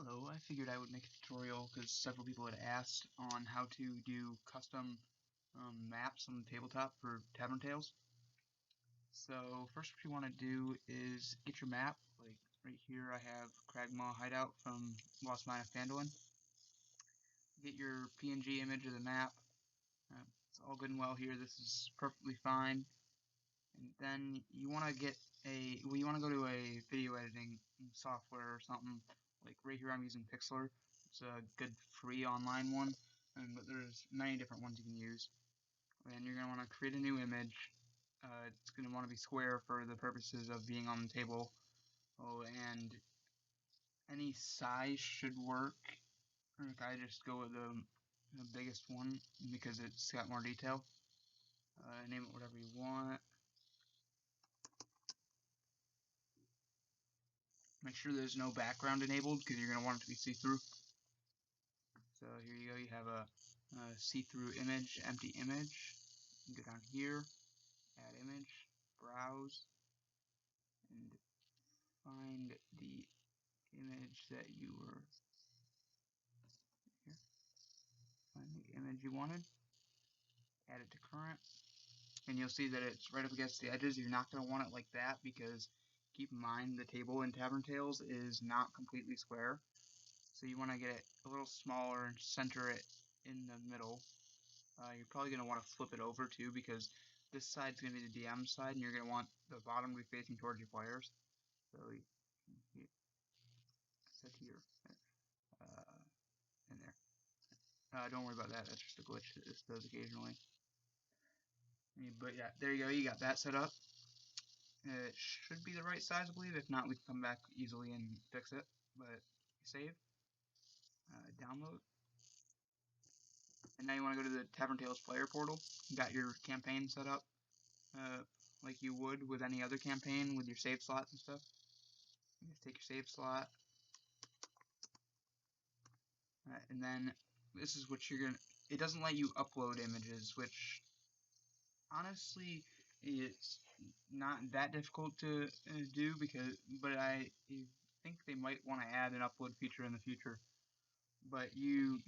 Hello, I figured I would make a tutorial because several people had asked on how to do custom maps on the tabletop for Tavern Tales. So first what you want to do is get your map. Like right here I have Cragmaw Hideout from Lost Mine of Phandalin. Get your PNG image of the map. It's all good and well here, this is perfectly fine. And then you want to you want to go to a video editing software or something. Like right here I'm using Pixlr. It's a good free online one, but there's many different ones you can use. And you're going to want to create a new image. It's going to want to be square for the purposes of being on the table. And any size should work. I just go with the biggest one because it's got more detail. Name it whatever you want. Make sure there's no background enabled because you're going to want it to be see-through. So here you go, you have a see-through image, empty image. You can go down here, add image, browse, and find the image that you were here. Find the image you wanted, add it to current, and you'll see that it's right up against the edges. You're not going to want it like that because keep in mind the table in Tavern Tales is not completely square. So you want to get it a little smaller and center it in the middle. You're probably going to want to flip it over too because this side's going to be the DM side and you're going to want the bottom to be facing towards your players. So you set here and there. Don't worry about that, that's just a glitch that this does occasionally. But yeah, there you go, you got that set up. It should be the right size, I believe. If not, we can come back easily and fix it. But save. Download. And now you want to go to the Tavern Tales player portal. You got your campaign set up like you would with any other campaign with your save slots and stuff. You just take your save slot. And then this is what you're going to... It doesn't let you upload images, which honestly it's not that difficult to do but I think they might want to add an upload feature in the future. But you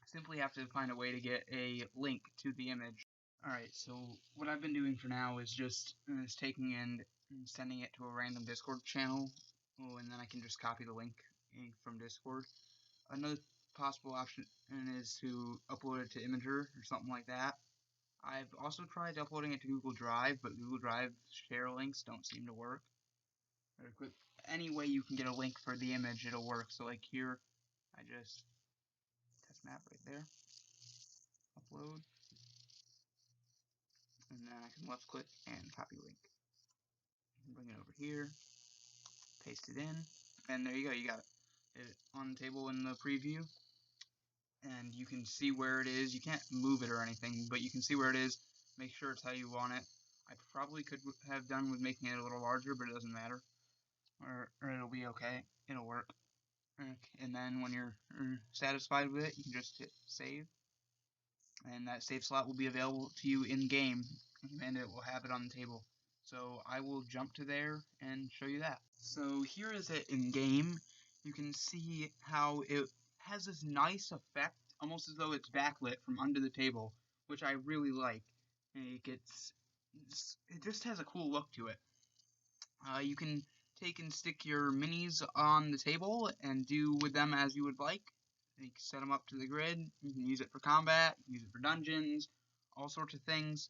simply have to find a way to get a link to the image. Alright, so what I've been doing for now is just taking and sending it to a random Discord channel, and then I can just copy the link from Discord. Another possible option is to upload it to Imager or something like that. I've also tried uploading it to Google Drive, but Google Drive share links don't seem to work. Any way you can get a link for the image, it'll work. So like here, I just test map right there, upload, and then I can left click and copy link. Bring it over here, paste it in, and there you go, you got it on the table in the preview. And you can see where it is. You can't move it or anything, but you can see where it is. Make sure it's how you want it. I probably could have done with making it a little larger, but it doesn't matter. Or it'll be okay. It'll work. And then when you're satisfied with it, you can just hit save. And that save slot will be available to you in-game, and it will have it on the table. So I will jump to there and show you that. So here is it in-game. You can see how it has this nice effect, almost as though it's backlit from under the table, which I really like. It just has a cool look to it. You can take and stick your minis on the table and do with them as you would like. You can set them up to the grid. You can use it for combat, you can use it for dungeons, all sorts of things,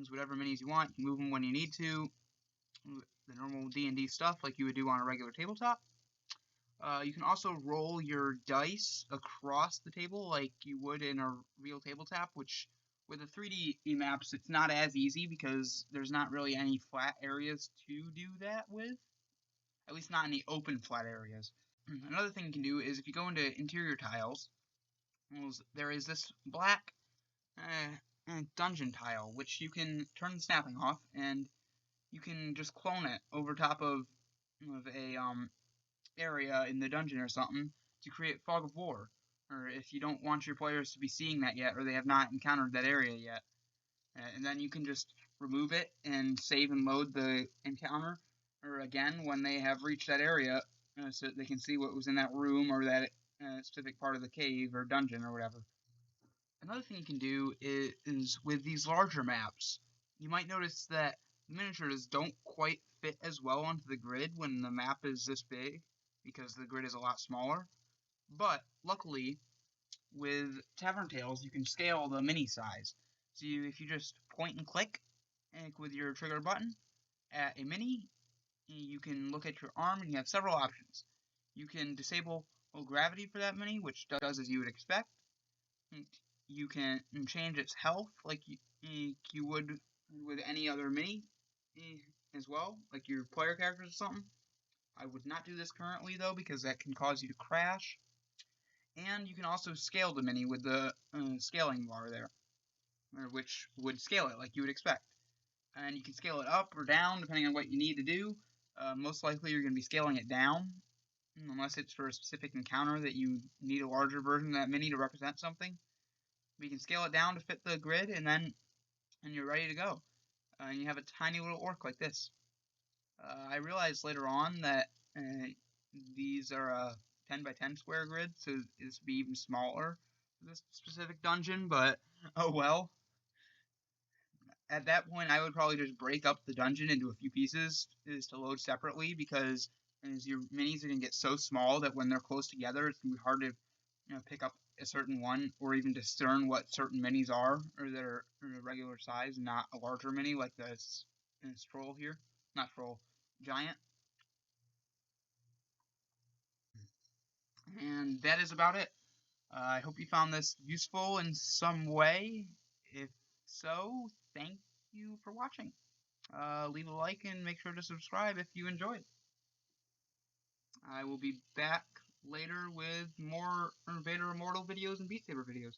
whatever minis you want. You can move them when you need to. The normal D&D stuff like you would do on a regular tabletop. You can also roll your dice across the table like you would in a real tabletop, which with the 3D maps, it's not as easy because there's not really any flat areas to do that with. At least not any open flat areas. Another thing you can do is if you go into interior tiles, there is this black dungeon tile, which you can turn the snapping off, and you can just clone it over top of a area in the dungeon or something to create fog of war, or if you don't want your players to be seeing that yet or they have not encountered that area yet, and then you can just remove it and save and load the encounter or again when they have reached that area, so they can see what was in that room or that specific part of the cave or dungeon or whatever. Another thing you can do is with these larger maps, you might notice that the miniatures don't quite fit as well onto the grid when the map is this big, because the grid is a lot smaller. But luckily, with Tavern Tales, you can scale the mini size. So if you just point and click with your trigger button at a mini, you can look at your arm and you have several options. You can disable low gravity for that mini, which does as you would expect. You can change its health like you would with any other mini as well, like your player characters or something. I would not do this currently though, because that can cause you to crash. And you can also scale the mini with the scaling bar there, which would scale it like you would expect. And you can scale it up or down depending on what you need to do. Most likely you're going to be scaling it down, unless it's for a specific encounter that you need a larger version of that mini to represent something. We can scale it down to fit the grid, and you're ready to go. And you have a tiny little orc like this. I realized later on that these are a 10 by 10 square grid, so this would be even smaller for this specific dungeon, but oh well. At that point, I would probably just break up the dungeon into a few pieces to load separately, because as your minis are going to get so small that when they're close together, it's going to be hard to pick up a certain one or even discern what certain minis are, or that are a regular size, not a larger mini like this troll here. Not troll, giant. And that is about it. I hope you found this useful in some way. If so, thank you for watching. Leave a like and make sure to subscribe if you enjoyed. I will be back later with more Vader Immortal videos and Beat Saber videos.